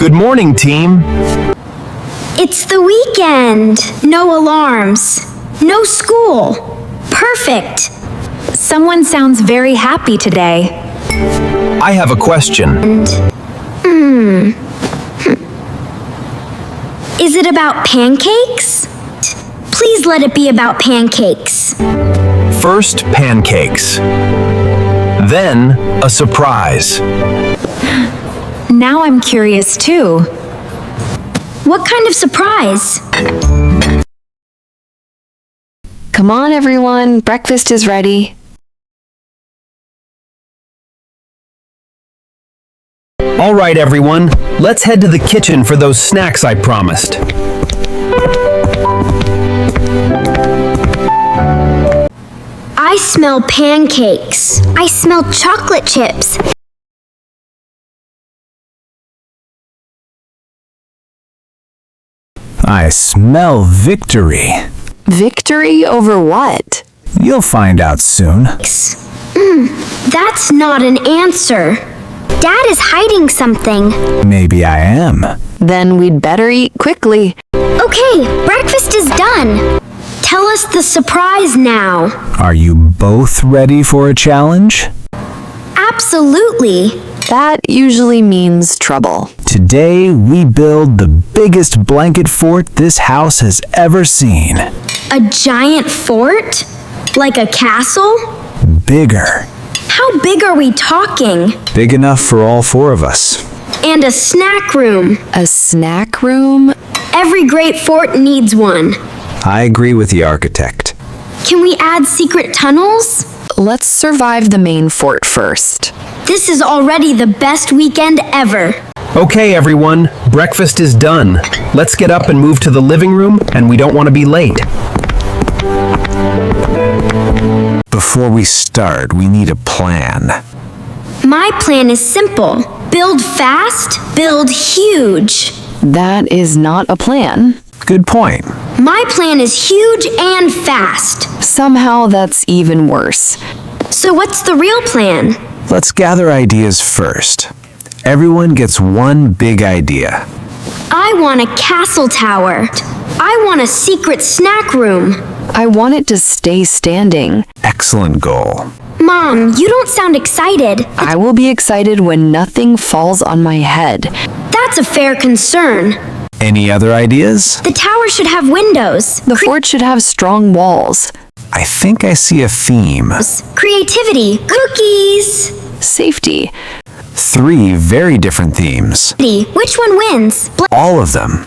Good morning, team. It's the weekend. No alarms. No school. Perfect. Someone sounds very happy today. I have a question. Is it about pancakes? Please let it be about pancakes. First, pancakes. Then, a surprise. Now I'm curious too. What kind of surprise? Come on, everyone. Breakfast is ready. All right, everyone. Let's head to the kitchen for those snacks I promised. I smell pancakes. I smell chocolate chips. I smell victory. Victory over what? You'll find out soon. That's not an answer. Dad is hiding something. Maybe I am. Then we'd better eat quickly. Okay, breakfast is done. Tell us the surprise now. Are you both ready for a challenge? Absolutely. That usually means trouble. Today, we build the biggest blanket fort this house has ever seen. A giant fort? Like a castle? Bigger. How big are we talking? Big enough for all four of us. And a snack room. A snack room? Every great fort needs one. I agree with the architect. Can we add secret tunnels? Let's survive the main fort first. This is already the best weekend ever. Okay, everyone. Breakfast is done. Let's get up and move to the living room, and we don't want to be late. Before we start, we need a plan. My plan is simple. Build fast, build huge. That is not a plan. Good point. My plan is huge and fast. Somehow that's even worse. So what's the real plan? Let's gather ideas first. Everyone gets one big idea. I want a castle tower. I want a secret snack room. I want it to stay standing. Excellent goal. Mom, you don't sound excited. I will be excited when nothing falls on my head. That's a fair concern. Any other ideas? The tower should have windows. The fort should have strong walls. I think I see a theme. Creativity. Cookies. Safety. 3 very different themes. Which one wins? All of them.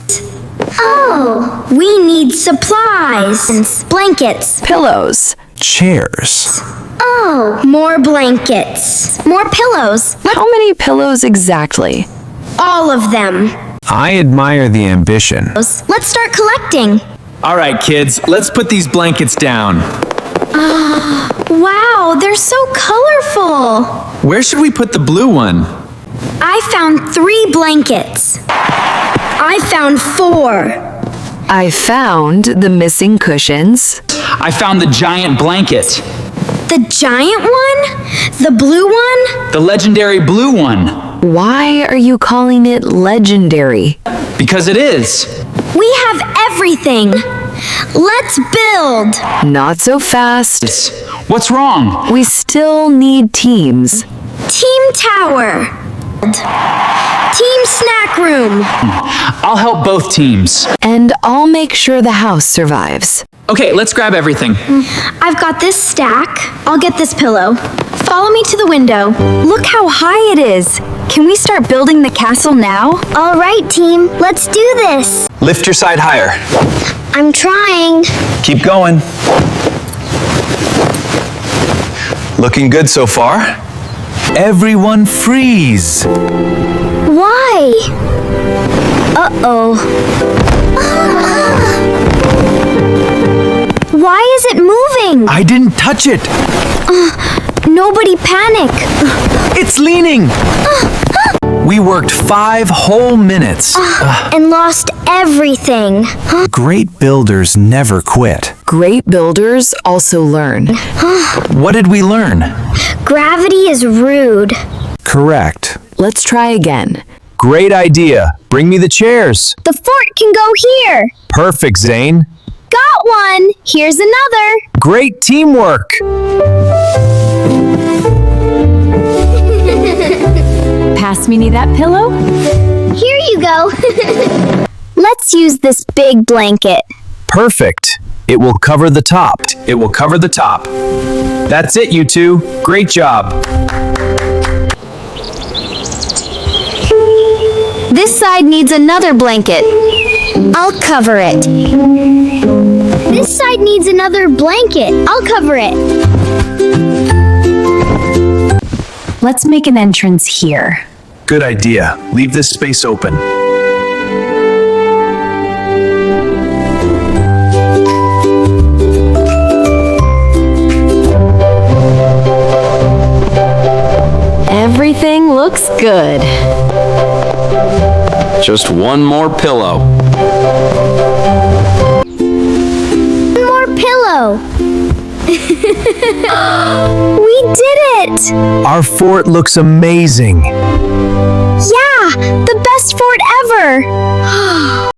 Oh, we need supplies. Blankets. Pillows. Chairs. Oh, more blankets. More pillows. How many pillows exactly? All of them. I admire the ambition. Let's start collecting. All right, kids. Let's put these blankets down. Wow, they're so colorful. Where should we put the blue one? I found 3 blankets. I found 4. I found the missing cushions. I found the giant blanket. The giant one? The blue one? The legendary blue one. Why are you calling it legendary? Because it is. We have everything. Let's build. Not so fast. What's wrong? We still need teams. Team tower. Team snack room. I'll help both teams. And I'll make sure the house survives. Okay, let's grab everything. I've got this stack. I'll get this pillow. Follow me to the window. Look how high it is. Can we start building the castle now? All right, team. Let's do this. Lift your side higher. I'm trying. Keep going. Looking good so far. Everyone freeze. Why? Uh-oh. Why is it moving? I didn't touch it. Nobody panic. It's leaning. We worked 5 whole minutes. And lost everything. Great builders never quit. Great builders also learn. What did we learn? Gravity is rude. Correct. Let's try again. Great idea. Bring me the chairs. The fort can go here. Perfect, Zain. Got one. Here's another. Great teamwork. Pass me that pillow? Here you go. Let's use this big blanket. Perfect. It will cover the top. It will cover the top. That's it, you two. Great job. This side needs another blanket. I'll cover it. This side needs another blanket. I'll cover it. Let's make an entrance here. Good idea. Leave this space open. Everything looks good. Just one more pillow. One more pillow. We did it! Our fort looks amazing. Yeah, the best fort ever!